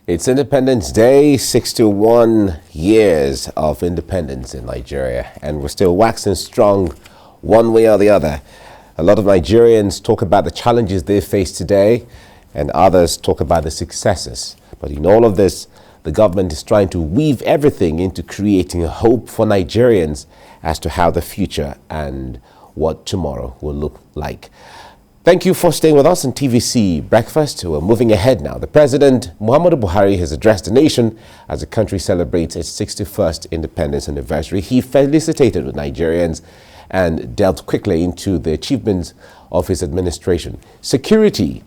It's Independence Day, 61 years of independence in Nigeria, and we're still waxing strong one way or the other. A lot of Nigerians talk about the challenges they face today, and others talk about the successes. But in all of this, the government is trying to weave everything into creating a hope for Nigerians as to how the future and what tomorrow will look like. Thank you for staying with us on TVC Breakfast. We're moving ahead now. The President, Muhammadu Buhari, has addressed the nation as the country celebrates its 61st independence anniversary. He felicitated with Nigerians and delved quickly into the achievements of his administration. Security.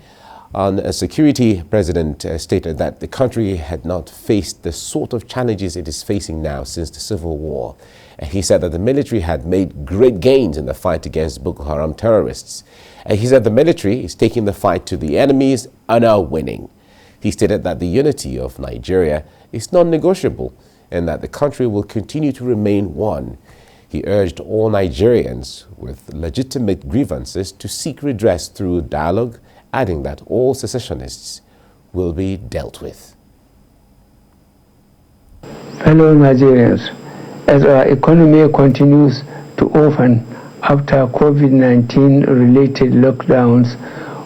On a security, President stated that the country had not faced the sort of challenges it is facing now since the Civil War. And he said that the military had made great gains in the fight against Boko Haram terrorists. And he said the military is taking the fight to the enemies and are winning. He stated that the unity of Nigeria is non-negotiable and that the country will continue to remain one. He urged all Nigerians with legitimate grievances to seek redress through dialogue, adding that all secessionists will be dealt with. Fellow Nigerians, as our economy continues to open after COVID-19 related lockdowns,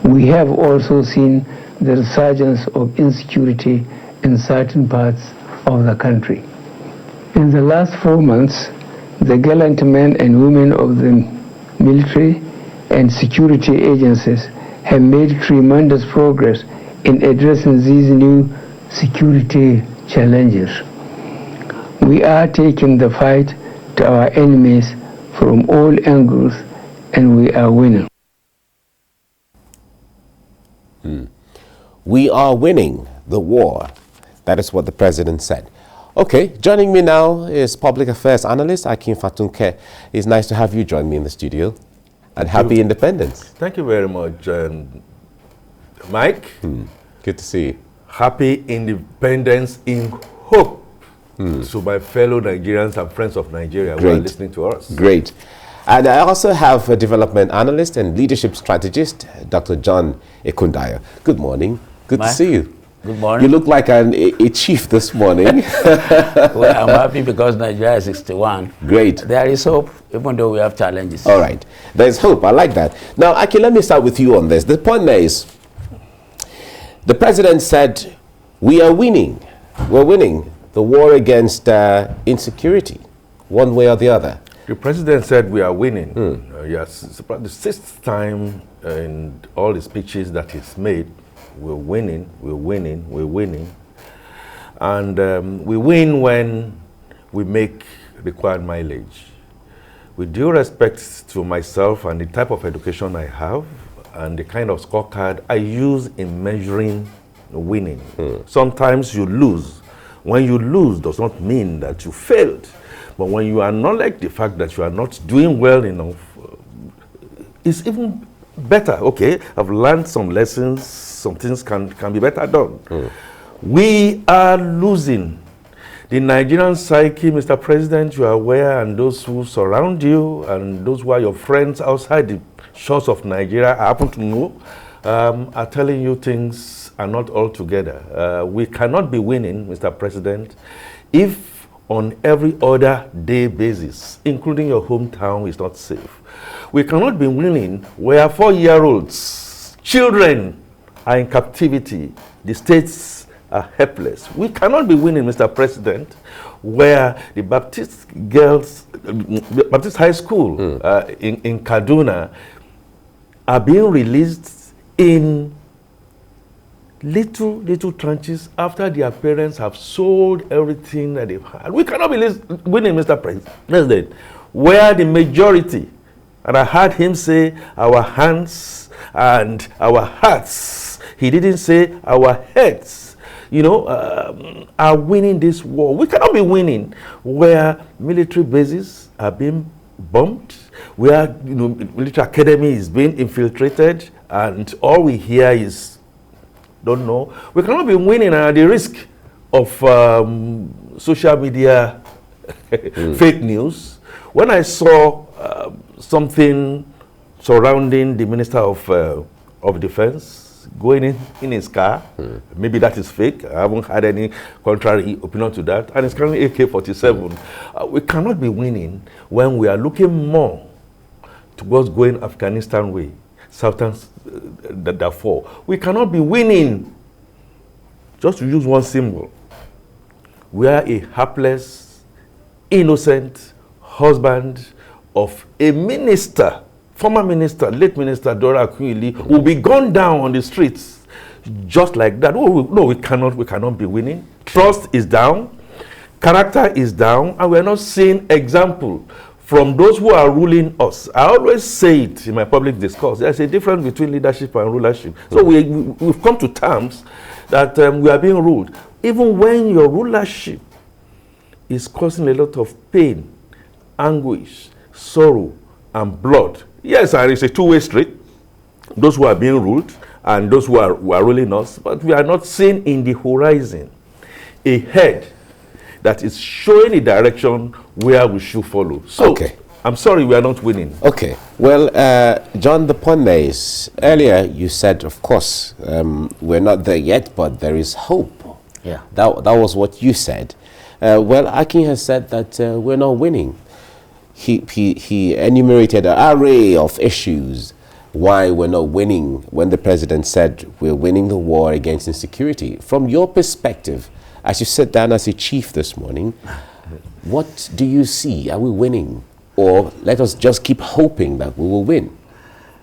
we have also seen the resurgence of insecurity in certain parts of the country. In the last 4 months, the gallant men and women of the military and security agencies have made tremendous progress in addressing these new security challenges. We are taking the fight to our enemies from all angles, and we are winning. We are winning the war. That is what the president said. Okay, joining me now is Public Affairs Analyst Akin Fatunke. It's nice to have you join me in the studio. And happy independence. Thank you very much, Mike. Good to see you. Happy independence in hope to my fellow Nigerians and friends of Nigeria who are listening to us. Great. And I also have a development analyst and leadership strategist, Dr. John Ekundayo. Good morning. Good to see you. Good morning. You look like a chief this morning. Well, I'm happy because Nigeria is 61. Great. There is hope, even though we have challenges. All right. There's hope. I like that. Now, Akin, let me start with you on this. The point there is, the president said, we are winning. We're winning the war against insecurity, one way or the other. The president said we are winning. Yes, it's about the 6th time in all the speeches that he's made. We're winning, we're winning, we're winning. And we win when we make required mileage. With due respect to myself and the type of education I have and the kind of scorecard I use in measuring winning. Sometimes you lose. When you lose does not mean that you failed. But when you acknowledge the fact that you are not doing well enough, it's even better. Okay, I've learned some lessons, some things can be better done. We are losing. The Nigerian psyche, Mr. President, you are aware, and those who surround you, and those who are your friends outside the shores of Nigeria, I happen to know, are telling you things are not all together. We cannot be winning, Mr. President, if on every other day basis, including your hometown, is not safe. We cannot be winning where 4-year-olds, children are in captivity, the states are helpless. We cannot be winning, Mr. President, where the Baptist High School in Kaduna are being released in little tranches after their parents have sold everything that they've had. We cannot be winning, Mr. President, where the majority, and I heard him say our hands and our hearts, he didn't say our heads, are winning this war. We cannot be winning where military bases are being bombed, where military academy is being infiltrated, and all we hear is don't know. We cannot be winning at the risk of social media fake news. When I saw something surrounding the Minister of Defense going in his car. Maybe that is fake. I haven't had any contrary opinion to that. And it's currently AK-47. We cannot be winning when we are looking more towards going Afghanistan way, Southern Darfur. We cannot be winning, just to use one symbol. We are a hapless, innocent husband of a minister, former minister, late minister Dora Akin, will be gunned down on the streets just like that. No, we cannot be winning. Trust is down, character is down, and we're not seeing example from those who are ruling us. I always say it in my public discourse. There's a difference between leadership and rulership. So we've come to terms that we are being ruled. Even when your rulership is causing a lot of pain, anguish, sorrow, and blood. Yes, and it's a two-way street. Those who are being ruled and those who are ruling us, but we are not seeing in the horizon a head that is showing a direction where we should follow. So, okay. I'm sorry we are not winning. Okay. Well, John, the point there is, earlier you said, of course, we're not there yet, but there is hope. Yeah. That was what you said. Well, Akin has said that we're not winning. He enumerated an array of issues why we're not winning when the president said we're winning the war against insecurity. From your perspective, as you sit down as a chief this morning, what do you see? Are we winning? Or let us just keep hoping that we will win?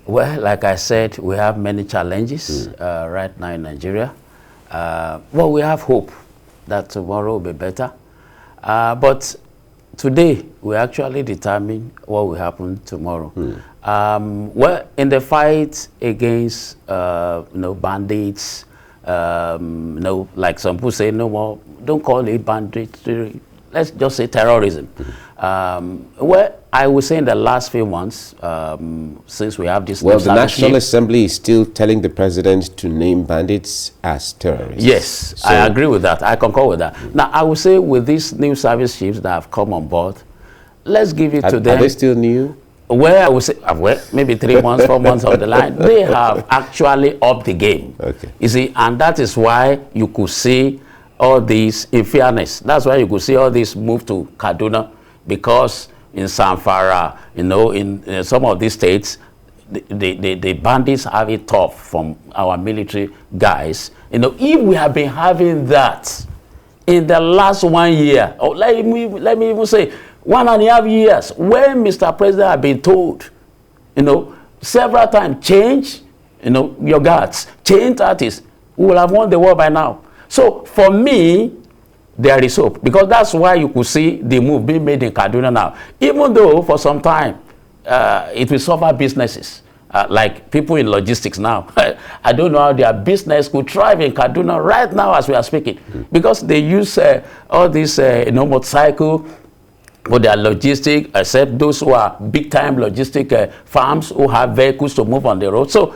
Well, like I said, we have many challenges right now in Nigeria. Well, we have hope that tomorrow will be better. But today, we actually determine what will happen tomorrow. Well, in the fight against bandits, like some people say, no more, don't call it banditry, let's just say terrorism. Well, I would say in the last few months, since we have this... Well, the National Assembly is still telling the president to name bandits as terrorists. Yes, so I agree with that. I concur with that. Now, I would say with these new service chiefs that have come on board, let's give it to them. Are they still new? Well, I would say, well, maybe 3 months, 4 months of the line, they have actually upped the game. Okay. You see, and that is why you could see all these, in fairness, that's why you could see all this move to Kaduna, because in Zamfara, in some of these states, the bandits have it tough from our military guys. If we have been having that in the last 1 year, or let me even say 1.5 years, when Mr. President had been told, several times, change, your guards, change artists, we will have won the war by now. So for me, there is hope, because that's why you could see the move being made in Kaduna now. Even though for some time it will suffer businesses, like people in logistics now. I don't know how their business could thrive in Kaduna right now as we are speaking, because they use all these motorcycle for their logistic, except those who are big-time logistic farms who have vehicles to move on the road. So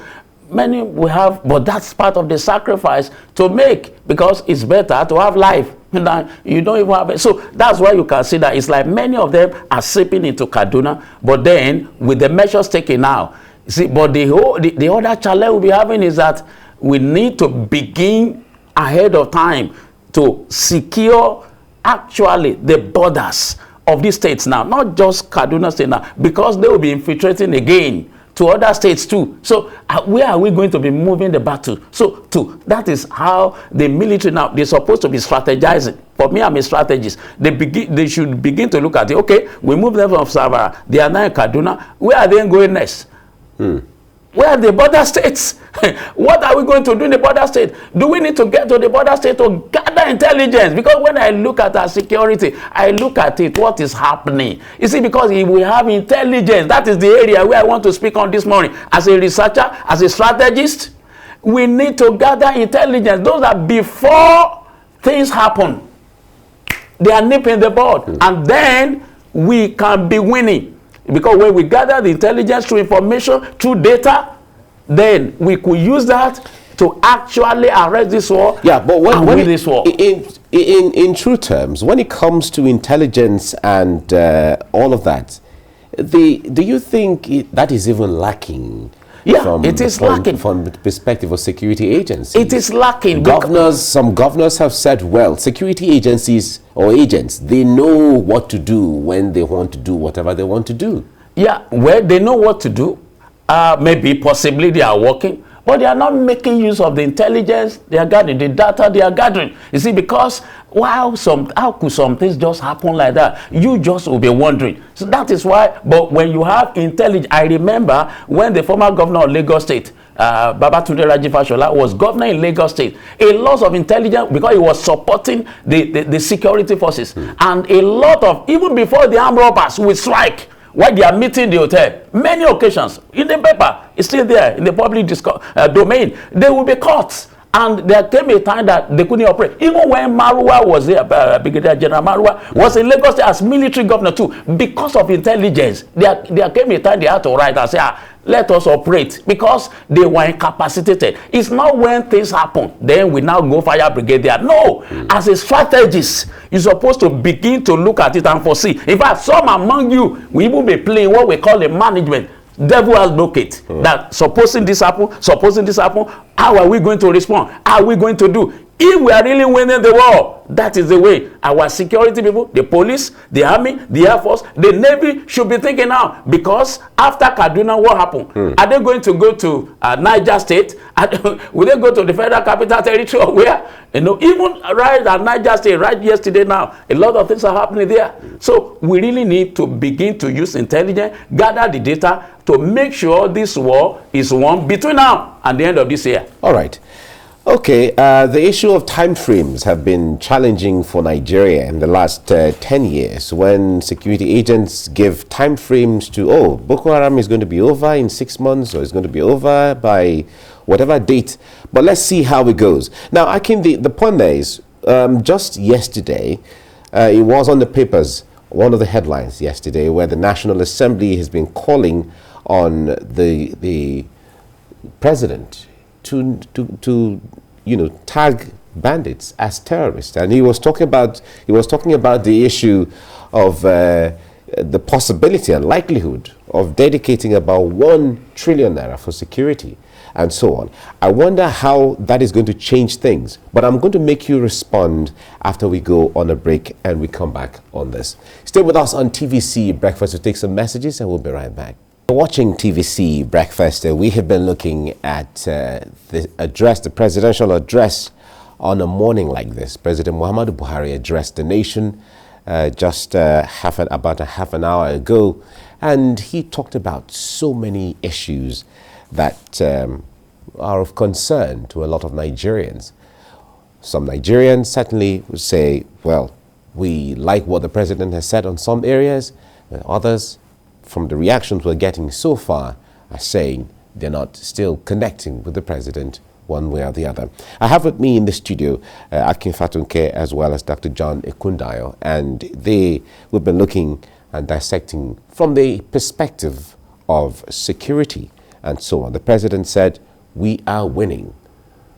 many we have, but that's part of the sacrifice to make, because it's better to have life. You don't even have it. So that's why you can see that it's like many of them are seeping into Kaduna, but then with the measures taken now, see, but the other challenge we'll be having is that we need to begin ahead of time to secure actually the borders of these states now, not just Kaduna State now, because they will be infiltrating again to other states too. So where are we going to be moving the battle? So that is how the military now, they're supposed to be strategizing. For me, I'm a strategist. They should begin to look at it. Okay, we move them from Savara. They are now in Kaduna. Where are they going next? Where are the border states? What are we going to do in the border state? Do we need to get to the border state to gather intelligence? Because when I look at our security, I look at it, what is happening. You see, because if we have intelligence, that is the area where I want to speak on this morning. As a researcher, as a strategist, we need to gather intelligence. Those are before things happen. They are nipping the bud. And then we can be winning. Because when we gather the intelligence through information, through data, then we could use that to actually arrest this war. Yeah, but when win this war. In true terms, when it comes to intelligence and all of that, do you think that is even lacking Yeah, it is lacking. From the perspective of security agencies. It is lacking. Some governors have said, well, security agencies or agents, they know what to do when they want to do whatever they want to do. Yeah, well, they know what to do. Maybe, possibly they are working, but they are not making use of the intelligence they are gathering, the data they are gathering. You see, because how could some things just happen like that? You just will be wondering. So that is why, but when you have intelligence, I remember when the former governor of Lagos State, Babatunde Raji Fashola, was governor in Lagos State, a lot of intelligence, because he was supporting the security forces, and a lot of, even before the armed robbers will strike, while they are meeting the hotel, many occasions, in the paper, it's still there, in the public domain, they will be caught. And there came a time that they couldn't operate. Even when Marwa was there, Brigadier General Marwa was in Lagos State as military governor too, because of intelligence. There came a time they had to write and say, let us operate, because they were incapacitated. It's not when things happen, then we now go fire brigade there. No, as a strategist, you're supposed to begin to look at it and foresee. In fact, some among you will even be playing what we call a management devil advocate. That supposing this happen, how are we going to respond? How are we going to do? If we are really winning the war, that is the way our security people, the police, the army, the air force, the navy should be thinking now. Because after Kaduna, what happened? Are they going to go to Niger State? Will they go to the Federal Capital Territory or where? You know, even right at Niger State, right yesterday now, a lot of things are happening there. So we really need to begin to use intelligence, gather the data to make sure this war is won between now and the end of this year. All right. Okay, the issue of time frames have been challenging for Nigeria in the last 10 years, when security agents give time frames to, oh, Boko Haram is going to be over in 6 months, or it's going to be over by whatever date. But let's see how it goes. Now, Akin, the point there is, just yesterday, it was on the papers, one of the headlines yesterday, where the National Assembly has been calling on the president to tag bandits as terrorists, and he was talking about the issue of the possibility and likelihood of dedicating about 1 trillion naira for security and so on. I wonder how that is going to change things, but I'm going to make you respond after we go on a break and we come back on this. Stay with us on TVC Breakfast to take some messages, and we'll be right back. Watching TVC Breakfast, we have been looking at the presidential address on a morning like this. President Muhammadu Buhari addressed the nation just about a half an hour ago, and he talked about so many issues that are of concern to a lot of Nigerians. Some Nigerians certainly would say, well, we like what the president has said on some areas, and others, from the reactions we're getting so far, are saying they're not still connecting with the president one way or the other. I have with me in the studio Akin Fatunke as well as Dr. John Ekundayo, and we've been looking and dissecting from the perspective of security and so on. The president said, we are winning.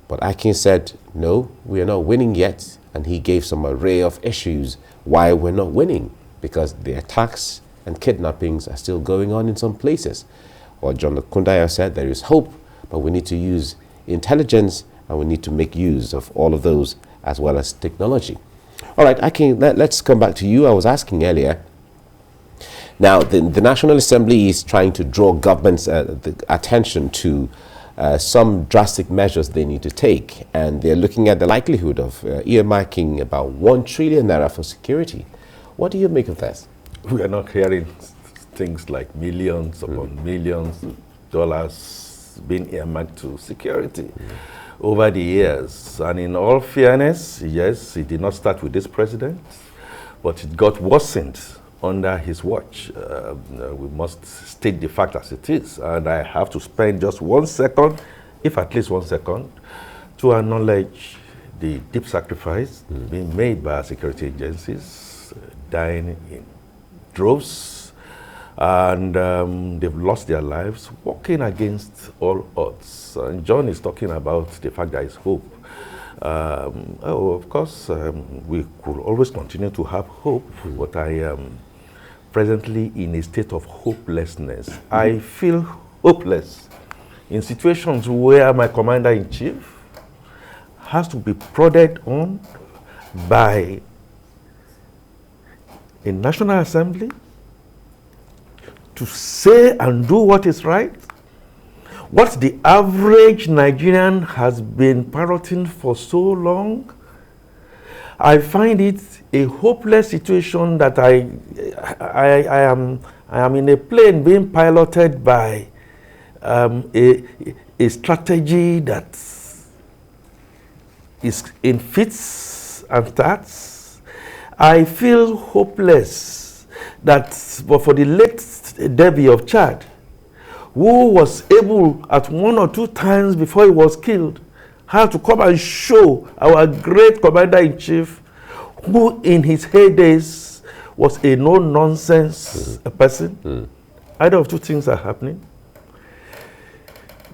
But Akin said, no, we are not winning yet. And he gave some array of issues why we're not winning, because the attacks and kidnappings are still going on in some places. Or John Ekundayo said, there is hope, but we need to use intelligence, and we need to make use of all of those as well as technology. All right, Akin, let's come back to you. I was asking earlier. Now, the National Assembly is trying to draw government's attention to some drastic measures they need to take, and they're looking at the likelihood of earmarking about 1 trillion naira for security. What do you make of this? We are not hearing things like millions upon millions of dollars being earmarked to security over the years. And in all fairness, yes, it did not start with this president, but it got worsened under his watch. We must state the fact as it is. And I have to spend just 1 second, if at least 1 second, to acknowledge the deep sacrifice being made by our security agencies, dying in droves, and they've lost their lives working against all odds. And John is talking about the fact there is hope. Of course, we could always continue to have hope, but I am presently in a state of hopelessness. I feel hopeless in situations where my commander-in-chief has to be prodded on by a National Assembly to say and do what is right, what the average Nigerian has been parroting for so long. I find it a hopeless situation that I am in a plane being piloted by a strategy that is in fits and starts. I feel hopeless that, but for the late Debbie of Chad, who was able at 1 or 2 times before he was killed, had to come and show our great commander-in-chief, who in his heydays was a no-nonsense person. Either of two things are happening.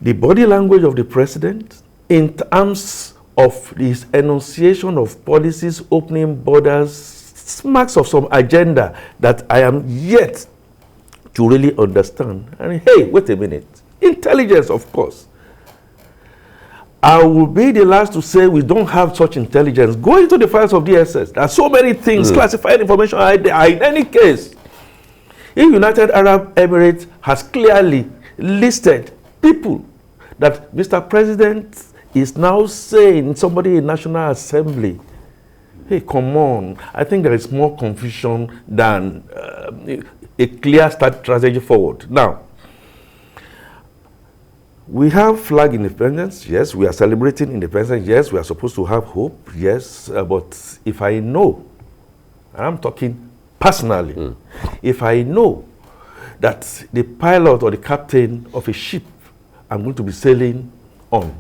The body language of the president, in terms of his enunciation of policies opening borders, smacks of some agenda that I am yet to really understand. And hey, wait a minute. Intelligence, of course. I will be the last to say we don't have such intelligence. Go into the files of DSS. There are so many things, classified information. In any case, if United Arab Emirates has clearly listed people that Mr. President is now saying somebody in National Assembly, hey, come on. I think there is more confusion than a clear strategy forward. Now, we have flag independence. Yes, we are celebrating independence. Yes, we are supposed to have hope. Yes, but if I know, and I'm talking personally, if I know that the pilot or the captain of a ship I'm going to be sailing on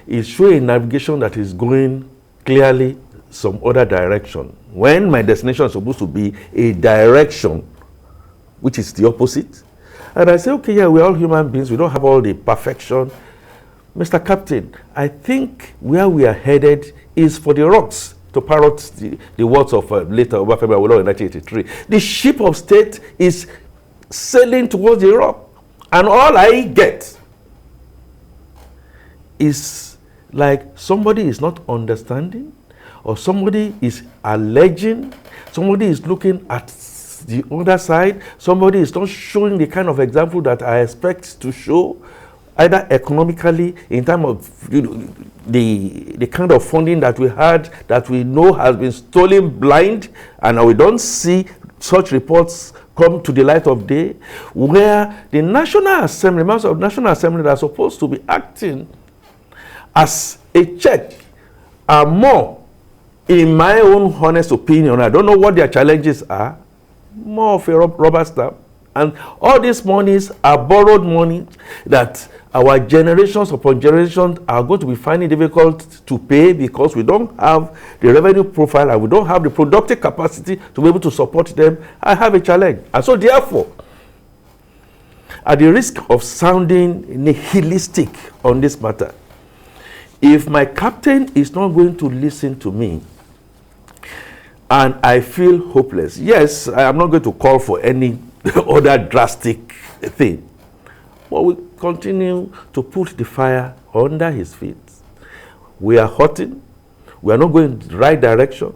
is showing navigation that is going clearly some other direction, when my destination is supposed to be a direction which is the opposite, and I say, okay, yeah, we're all human beings, we don't have all the perfection. Mr. Captain, I think where we are headed is for the rocks, to parrot the words of later Obafemi Awolowo in 1983. The ship of state is sailing towards the rock, and all I get is like somebody is not understanding, or somebody is alleging, somebody is looking at the other side, somebody is not showing the kind of example that I expect to show, either economically, in terms of the kind of funding that we had, that we know has been stolen blind, and we don't see such reports come to the light of day, where the National Assembly, members of the National Assembly that are supposed to be acting as a check are more, in my own honest opinion, I don't know what their challenges are, more of a rubber stamp. And all these monies are borrowed money that our generations upon generations are going to be finding difficult to pay, because we don't have the revenue profile and we don't have the productive capacity to be able to support them. I have a challenge. And so therefore, at the risk of sounding nihilistic on this matter, if my captain is not going to listen to me, and I feel hopeless, yes, I am not going to call for any other drastic thing, but we continue to put the fire under his feet. We are hurting. We are not going in the right direction.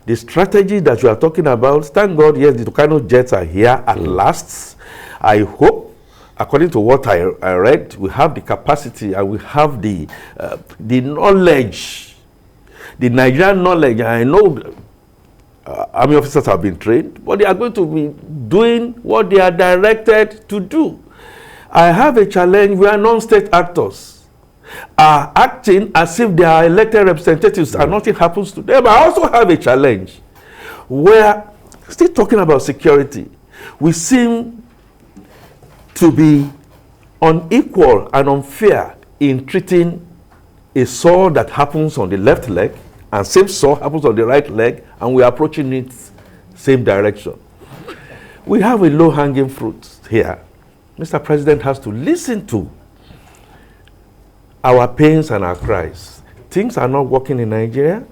The strategy that you are talking about, thank God, yes, the Tucano jets are here at last. I hope, according to what I read, we have the capacity and we have the knowledge, the Nigerian knowledge. I know army officers have been trained, but they are going to be doing what they are directed to do. I have a challenge where non-state actors are acting as if they are elected representatives and nothing happens to them. I also have a challenge where, still talking about security, we seem to be unequal and unfair in treating a sore that happens on the left leg, and same sore happens on the right leg, and we are approaching it same direction. We have a low-hanging fruit here. Mr. President has to listen to our pains and our cries. Things are not working in Nigeria,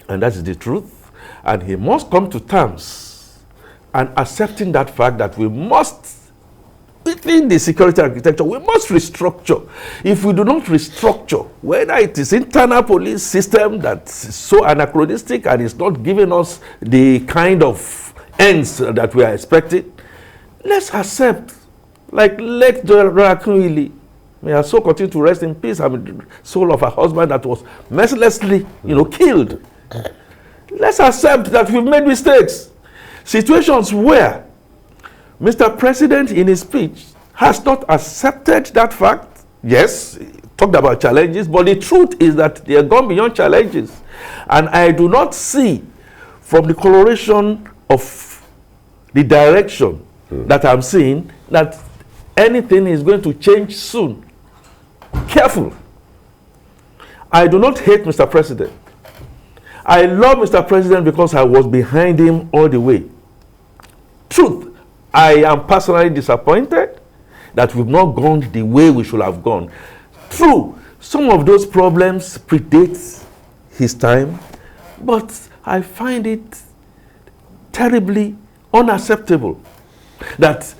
and that is the truth. And he must come to terms and accepting that fact that we must, within the security architecture, we must restructure. If we do not restructure, whether it is internal police system that's so anachronistic and is not giving us the kind of ends that we are expecting, let's accept, like let Akin, may her soul continue to rest in peace, I mean, the soul of her husband that was mercilessly, killed. Let's accept that we've made mistakes. Situations where Mr. President in his speech has not accepted that fact. Yes, he talked about challenges, but the truth is that they have gone beyond challenges. And I do not see from the coloration of the direction that I'm seeing that anything is going to change soon. Careful. I do not hate Mr. President. I love Mr. President because I was behind him all the way. Truth, I am personally disappointed that we've not gone the way we should have gone. True, some of those problems predate his time, but I find it terribly unacceptable that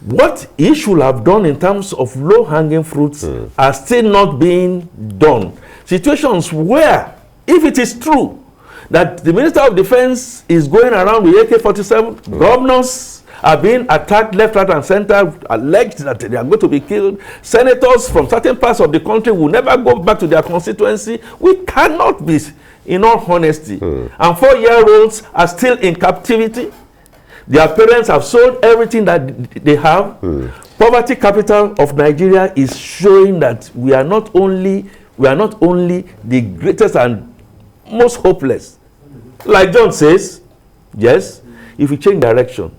what he should have done in terms of low-hanging fruits are still not being done. Situations where, if it is true that the Minister of Defense is going around with AK-47, governors are being attacked left, right, and center, alleged that they are going to be killed, senators from certain parts of the country will never go back to their constituency, we cannot be, in all honesty. And 4-year-olds are still in captivity. Their parents have sold everything that they have. Poverty capital of Nigeria is showing that we are not only the greatest and most hopeless. Like John says, yes, if we change direction,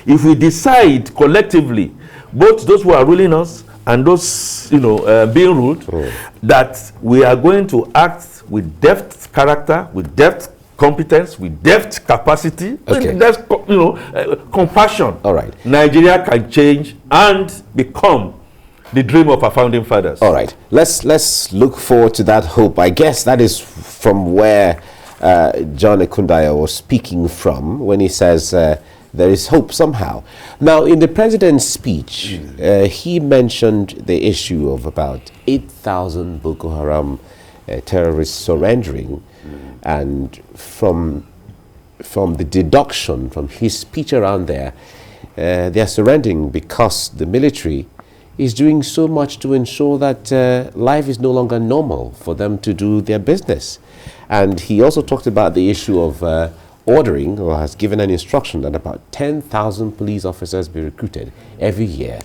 if we decide collectively, both those who are ruling us and those being ruled, that we are going to act with depth character, with depth competence, with depth capacity, with depth, compassion. All right, Nigeria can change and become the dream of our founding fathers. All right, let's look forward to that hope. I guess that is from where John Ekundayo was speaking from when he says there is hope somehow. Now, in the president's speech, he mentioned the issue of about 8,000 Boko Haram terrorists surrendering, and from the deduction from his speech around there, they are surrendering because the military is doing so much to ensure that life is no longer normal for them to do their business. And he also talked about the issue of ordering, or has given an instruction that about 10,000 police officers be recruited every year.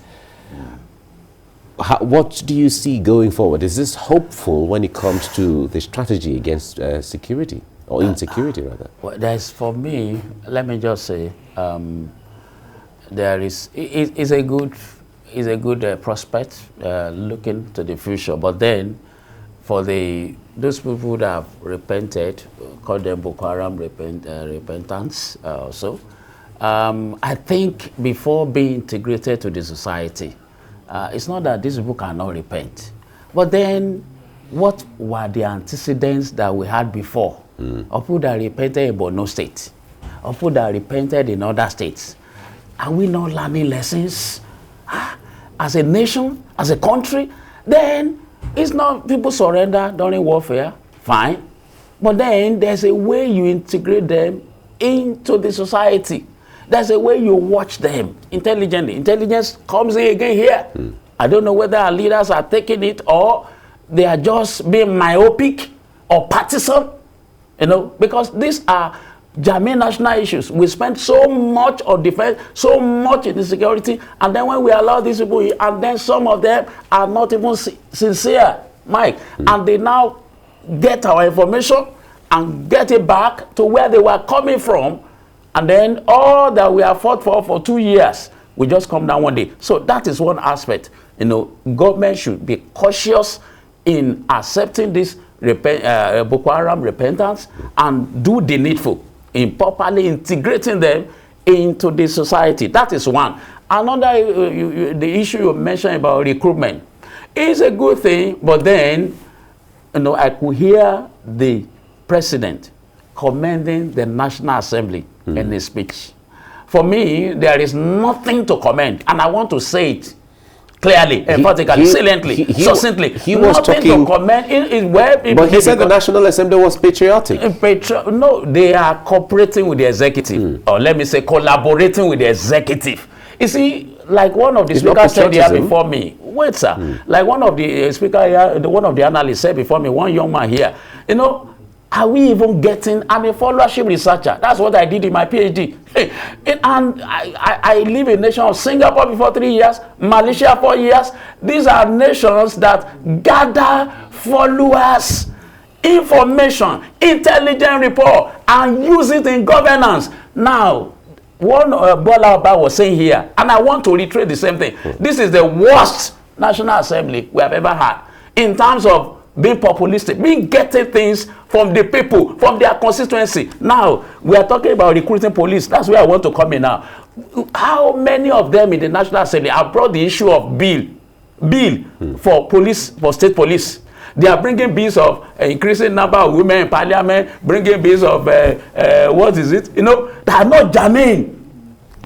What do you see going forward? Is this hopeful when it comes to the strategy against security, or insecurity rather? Well, there's, for me, let me just say, there is a good prospect looking to the future, but then for those people that have repented, call them Boko Haram repentance also, I think before being integrated to the society, it's not that these people cannot repent, but then what were the antecedents that we had before? Of people that repented in Borno State, of people that repented in other states? Are we not learning lessons as a nation, as a country? Then it's not people surrender during warfare, fine, but then there's a way you integrate them into the society. There's a way you watch them intelligently. Intelligence comes in again here. I don't know whether our leaders are taking it or they are just being myopic or partisan, because these are germane national issues. We spend so much on defense, so much in insecurity, and then when we allow these people, and then some of them are not even sincere, Mike, and they now get our information and get it back to where they were coming from, and then all that we have fought for 2 years, we just come down one day. So that is one aspect. Government should be cautious in accepting this Boko Haram repentance and do the needful in properly integrating them into the society. That is one. Another, the issue you mentioned about recruitment is a good thing, but then, I could hear the president commending the National Assembly in his speech. for me, there is nothing to comment, and I want to say it clearly, emphatically, saliently, succinctly. He was nothing talking, to comment. But he said the National Assembly was patriotic. No, they are cooperating with the executive, or let me say collaborating with the executive. You see, like one of the speakers said here before me, wait sir, like one of the speaker here, one of the analysts said before me, one young man here, you know, are we even getting, I'm a followership researcher. That's what I did in my PhD. And I live in nation of Singapore before 3 years, Malaysia 4 years. These are nations that gather followers, information, intelligent report, and use it in governance. Now, one Bola Oba was saying here, and I want to reiterate the same thing. This is the worst National Assembly we have ever had in terms of being populistic, being getting things from the people, from their constituency. Now, we are talking about recruiting police. That's where I want to come in now. How many of them in the National Assembly have brought the issue of bill for police, for state police? They are bringing bills of increasing number of women in parliament, bringing bills of, what is it? You know, that are not germane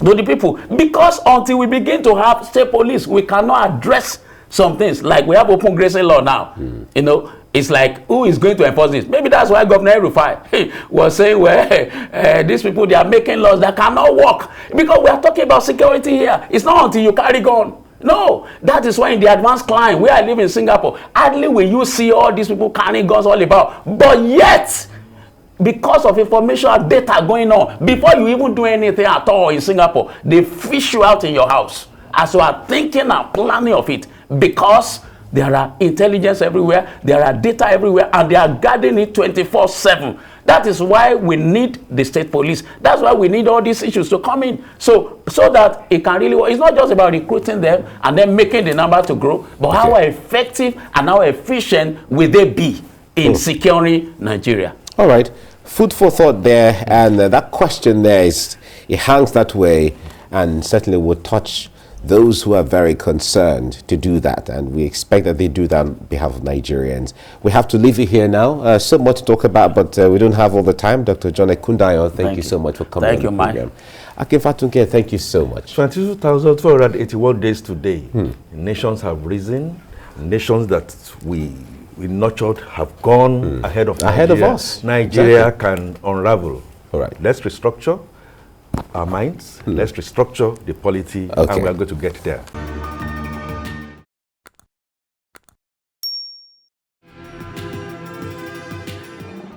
to the people. Because until we begin to have state police, we cannot address some things. Like we have open grazing law now. You know, it's like, who is going to enforce this? Maybe that's why Governor Rufai was saying, well, these people, they are making laws that cannot work. Because we are talking about security here. It's not until you carry gun. No, that is why in the advanced climb, where I live in Singapore, hardly will you see all these people carrying guns all about. But yet, because of information and data going on, before you even do anything at all in Singapore, they fish you out in your house as you are thinking and planning of it. Because there are intelligence everywhere, there are data everywhere, and they are guarding it 24/7. That is why we need the state police. That's why we need all these issues to come in, so that it can really work. It's not just about recruiting them and then making the number to grow, but how effective and how efficient will they be in securing Nigeria? All right, food for thought there, and that question there it hangs that way, and certainly will touch those who are very concerned to do that, and we expect that they do that on behalf of Nigerians. We have to leave it here now. So much to talk about, but we don't have all the time. Dr. John Ekundayo, thank you so much for coming. Thank you, Mike. Akin Fatunke, thank you so much. 22,481 days today. Nations have risen. Nations that we nurtured have gone ahead of Nigeria. Ahead of us. Nigeria can unravel. All right. Let's restructure our minds. Let's restructure the polity, and we are going to get there.